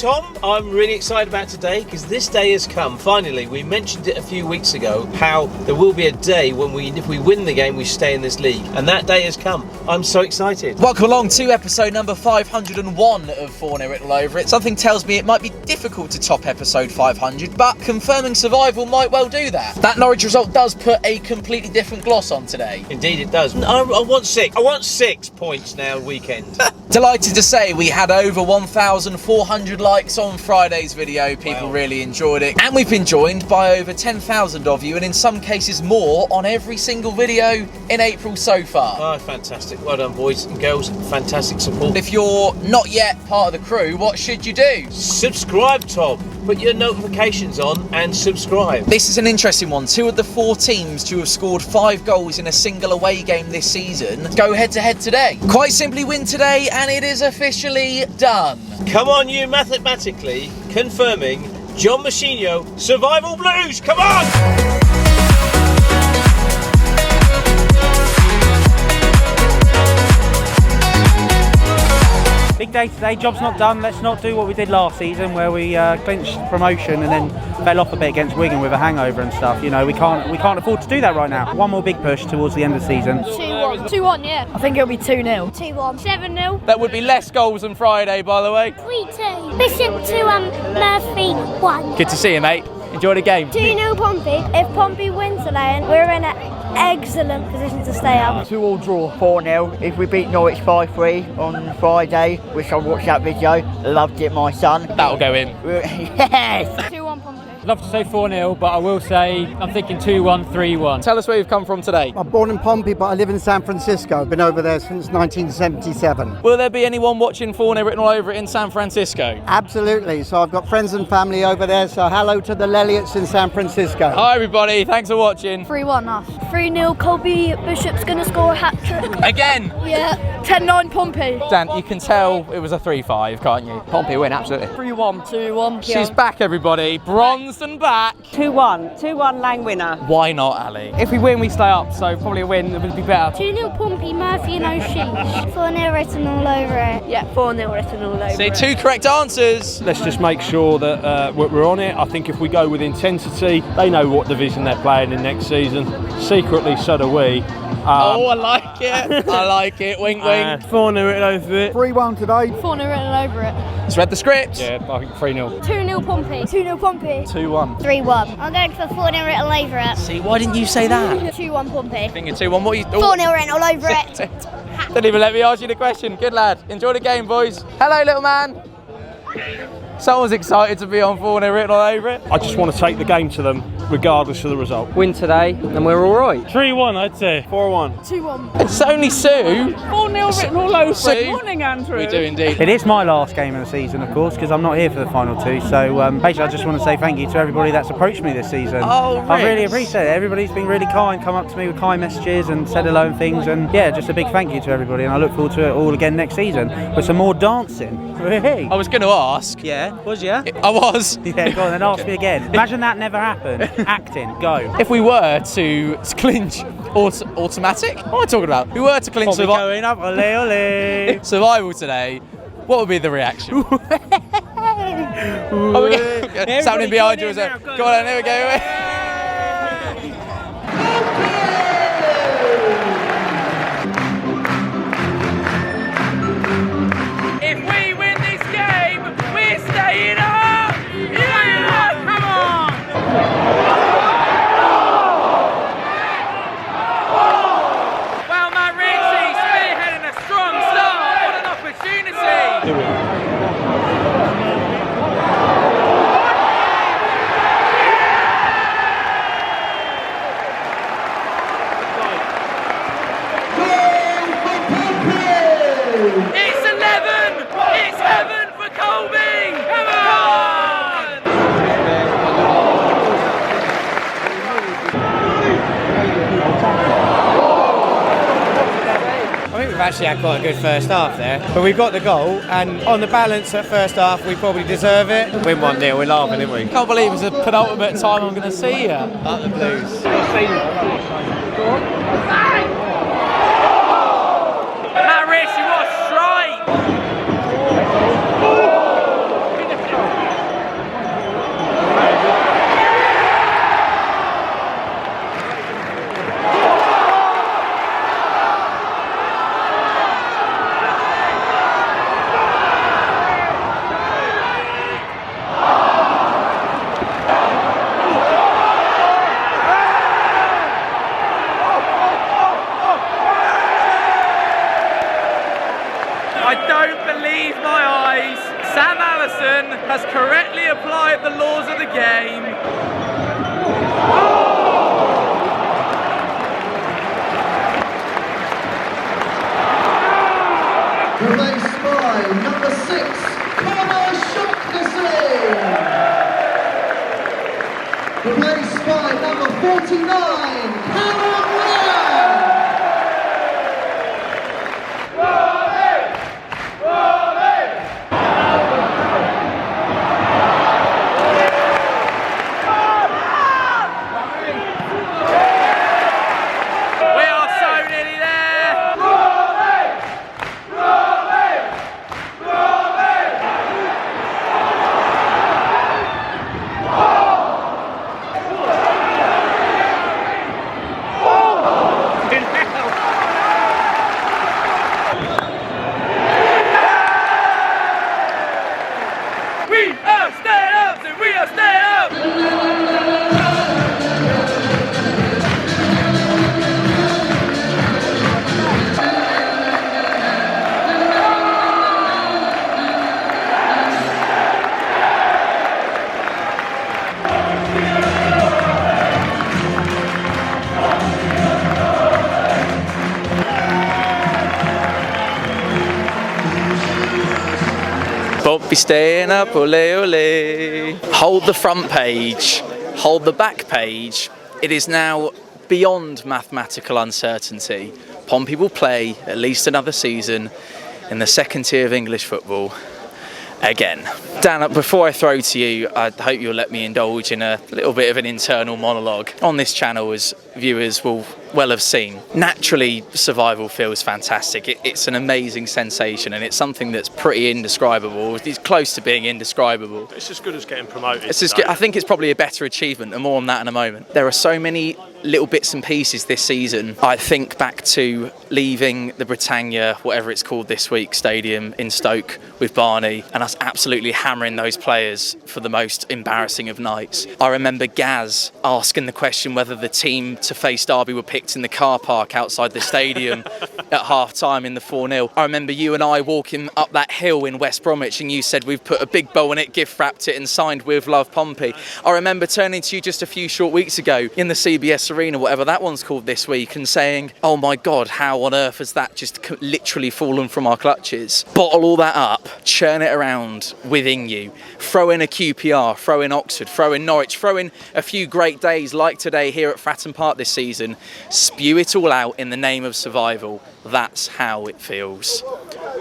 Tom. I'm really excited about today because this day has come. Finally, we mentioned it a few weeks ago how there will be a day when if we win the game, we stay in this league. And that day has come. I'm so excited. Welcome along to episode number 501 of Fournilwrittenalloverit. Something tells me it might be difficult to top episode 500, but confirming survival might well do that. That Norwich result does put a completely different gloss on today. Indeed it does. I want 6. I want 6 points now weekend. Delighted to say we had over 1,400 likes on Friday's video. People really enjoyed it. And we've been joined by over 10,000 of you, and in some cases more, on every single video in April so far. Oh, fantastic. Well done, boys and girls. Fantastic support. If you're not yet part of the crew, what should you do? Subscribe, Tom. Put your notifications on and subscribe. This is an interesting one. 2 of the 4 teams to have scored 5 goals in a single away game this season go head-to-head today. Quite simply win today, and it is officially done. Come on, you mathematically confirming John Machino, Survival Blues. Come on! Big day today, job's not done. Let's not do what we did last season where we clinched promotion and then fell off a bit against Wigan with a hangover and stuff. You know, we can't afford to do that right now. One more big push towards the end of the season. 2-1. 2-1, yeah. I think it'll be 2-0. 2-1. 7-0. That would be less goals than Friday, by the way. 3-2. Bishop 2, Murphy 1. Good to see you, mate. Enjoy the game. 2-0 Pompey. If Pompey wins today, we're in an excellent position to stay up. 2-all draw. 4-0. If we beat Norwich 5-3 on Friday, which I watched that video, loved it, my son. That'll go in. Yes! 2-1 Pompey. I'd love to say 4-0, but I will say I'm thinking 2-1, 3-1. Tell us where you've come from today. I'm born in Pompey, but I live in San Francisco. I've been over there since 1977. Will there be anyone watching Fournilwrittenalloverit in San Francisco? Absolutely. So I've got friends and family over there. So hello to the Lelliots in San Francisco. Hi everybody, thanks for watching. 3-1 us. 3-0 Colby Bishop's going to score a hat-trick. Again? Yeah. 10-9 Pompey. Dan, you can tell it was a 3-5, can't you? Pompey win, absolutely. 3-1. 2-1. She's back, everybody. Bronzed and back. 2-1. 2-1 Lang winner. Why not, Ali? If we win, we stay up, so probably a win would be better. 2-0 Pompey, Murphy and O'Shea. 4-0 written all over it. Yeah, 4-0 written all over See, it. 2 correct answers. Let's just make sure that we're on it. I think if we go with intensity, they know what division they're playing in next season. Secretly, so do we. Oh, I like it. I like it. Wink, wink. 4-0 3-1 today. 4-0 written over it. Just read the script. Yeah, I think 3-0. 2-0 Pompey. 2-0 Pompey. 2-1. 3-1. I'm going for 4-0 written all over it. See, why didn't you say that? 2-1 Pompey. Thinking 2-1. What are you... 4-0 written all over it. Don't even let me ask you the question. Good lad. Enjoy the game, boys. Hello, little man. Someone's excited to be on Fournilwrittenalloverit. I just want to take the game to them, regardless of the result. Win today, and we're all right. 3-1, I'd say. 4-1. 2-1. It's only Sue. 4-0 written all over Sue. it. Morning, Andrew. We do indeed. It is my last game of the season, of course, because I'm not here for the final 2. So basically, I just want to say thank you to everybody that's approached me this season. Oh, I really Rich. appreciate it. Everybody's been really kind, come up to me with kind messages and said hello and things. And yeah, just a big thank you to everybody. And I look forward to it all again next season with some more dancing. Hey. I was going to ask. Yeah, was ya? I was. Yeah, go on, then ask me again. Imagine that never happened. Acting, go. If we were to clinch automatic, what am I talking about? If we were to clinch Probably going up, ole ole. survival today, what would be the reaction? Something behind you. Go on, there we go. If we win this game, we're staying up! Yeah! Come on! Well, Matt Ritchie spearheading a strong start. What an opportunity! It's 11! It's heaven for Colby! Come on! I think we've actually had quite a good first half there, but we got the goal, and on the balance at first half we probably deserve it. Win 1-0, we're laughing, didn't we? Can't believe it's the penultimate time I'm going to see you. Up the Blues. Matt Ritchie, what a strike! has correctly applied the laws of the game. Replaced by number 6, replaced by number 49, Cameron Pompey staying up, ole ole. Hold the front page, hold the back page. It is now beyond mathematical uncertainty. Pompey will play at least another season in the second tier of English football again. Dan, before I throw to you, I hope you'll let me indulge in a little bit of an internal monologue. On this channel, as viewers will well have seen, naturally survival feels fantastic. It's an amazing sensation, and it's something that's pretty indescribable. It's close to being indescribable. It's as good as getting promoted. It's as good, I think it's probably a better achievement, and more on that in a moment. There are so many little bits and pieces this season. I think back to leaving the Britannia, whatever it's called this week, stadium in Stoke with Barney, and us absolutely hammering those players for the most embarrassing of nights. I remember Gaz asking the question whether the team to face Derby were picked in the car park outside the stadium at half-time in the 4-0. I remember you and I walking up that hill in West Bromwich, and you said we've put a big bow on it, gift wrapped it and signed "With Love Pompey." I remember turning to you just a few short weeks ago in the CBS Arena, whatever that one's called this week, and saying, oh my God, how on earth has that just literally fallen from our clutches? Bottle all that up, churn it around within you, throw in a QPR, throw in Oxford, throw in Norwich, throw in a few great days like today here at Fratton Park this season, spew it all out in the name of survival. That's how it feels.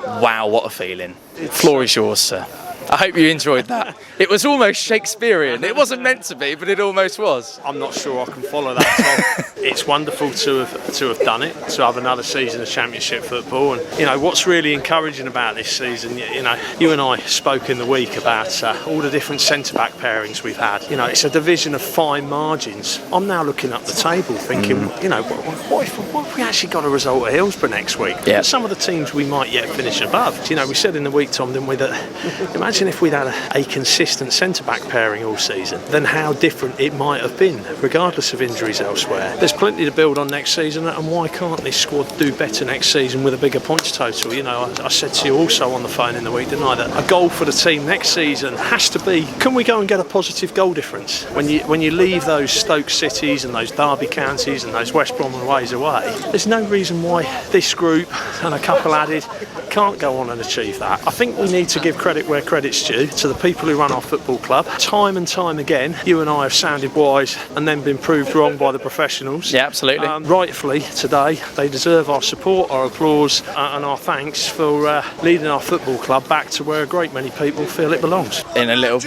Wow, what a feeling. Floor is yours, sir. I hope you enjoyed that. It was almost Shakespearean. It wasn't meant to be, but it almost was. I'm not sure I can follow that, Tom. It's wonderful to have done it, to have another season of Championship football. And you know what's really encouraging about this season. You know, you and I spoke in the week about all the different centre-back pairings we've had. You know, it's a division of fine margins. I'm now looking up the table, thinking, you know, what if we actually got a result at Hillsborough next week? Yeah. Some of the teams we might yet finish above. You know, we said in the week, Tom, didn't we, that imagine if we'd had a consistent centre-back pairing all season, then how different it might have been, regardless of injuries elsewhere. There's plenty to build on next season, and why can't this squad do better next season with a bigger points total? You know, I said to you also on the phone in the week, didn't I, that a goal for the team next season has to be, can we go and get a positive goal difference? When you leave those Stoke Cities and those Derby counties and those West Brom ways away, there's no reason why this group and a couple added can't go on and achieve that. I think we need to give credit where credit's due to the people who run our football club. Time and time again, you and I have sounded wise and then been proved wrong by the professionals. Yeah, absolutely. Rightfully, today, they deserve our support, our applause and our thanks for leading our football club back to where a great many people feel it belongs. In a little...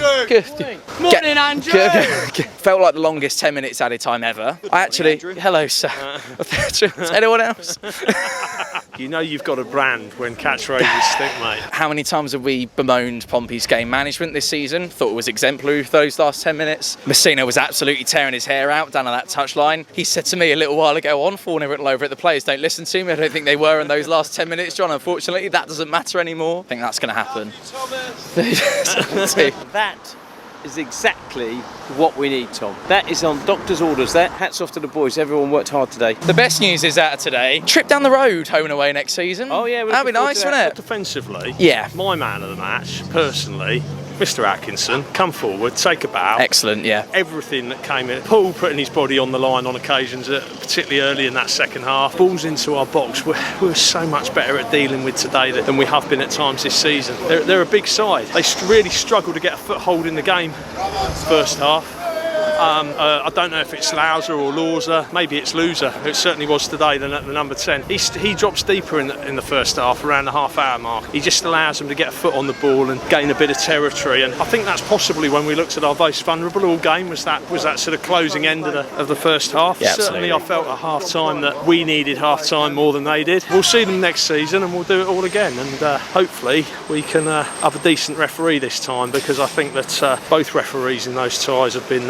Morning, Andrew! Felt like the longest 10 minutes added time ever. I actually... Hello, sir. Anyone else? You know you've got a brand when catchphrases stick, mate. How many times have we bemoaned Pompey's game management this season? Thought it was exemplary for those last 10 minutes. Messina was absolutely tearing his hair out down on that touchline. He said to me a little while ago on Fournilwrittenalloverit, the players don't listen to me. I don't think they were in those last 10 minutes, John. Unfortunately, that doesn't matter anymore. I think that's going to happen. That is exactly what we need, Tom. That is on doctor's orders. That hats off to the boys. Everyone worked hard today. The best news is out of today. Trip down the road, home and away next season. Oh yeah, that'd be nice, wouldn't it? Defensively, yeah. My man of the match, personally, Mr. Atkinson, come forward, take a bow. Excellent, yeah. Everything that came in. Paul putting his body on the line on occasions, particularly early in that second half. Balls into our box. We're so much better at dealing with today than we have been at times this season. They're a big side. They really struggle to get a foothold in the game first half. I don't know if it's Louser or Lawser, maybe it's Loser. It certainly was today, the number 10. He drops deeper in the first half, around the half-hour mark. He just allows them to get a foot on the ball and gain a bit of territory. And I think that's possibly when we looked at our most vulnerable all game, was that sort of closing end of the first half. Yeah, certainly I felt at half-time that we needed half-time more than they did. We'll see them next season and we'll do it all again. And hopefully we can have a decent referee this time, because I think that both referees in those ties have been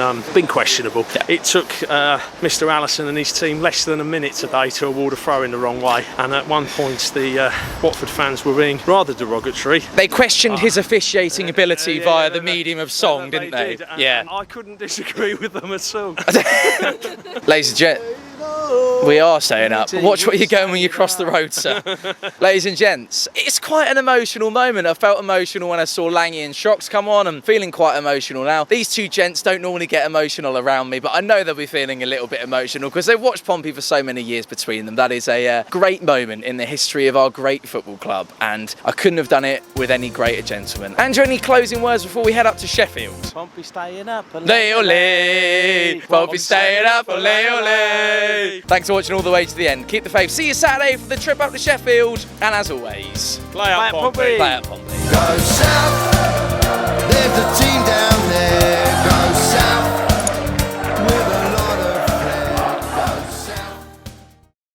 questionable. Yeah. It took Mr. Allison and his team less than a minute today to award a throw in the wrong way, and at one point the Watford fans were being rather derogatory. They questioned his officiating ability via the medium of song, didn't they? Yeah. I couldn't disagree with them at all. Ladies and gents, we are staying up. Watch where you're going when you cross the road, sir. Ladies and gents, it's quite an emotional moment. I felt emotional when I saw Langy and Shocks come on. I'm feeling quite emotional now. These two gents don't normally get emotional around me, but I know they'll be feeling a little bit emotional because they've watched Pompey for so many years between them. That is a great moment in the history of our great football club, and I couldn't have done it with any greater gentleman. Andrew, any closing words before we head up to Sheffield? Pompey staying up. Ole ole, Pompey staying up. Ole ole. Thanks for watching all the way to the end. Keep the faith. See you Saturday for the trip up to Sheffield. And as always, play up Pompey. Play up Pompey. Go south, there's a team down there. Go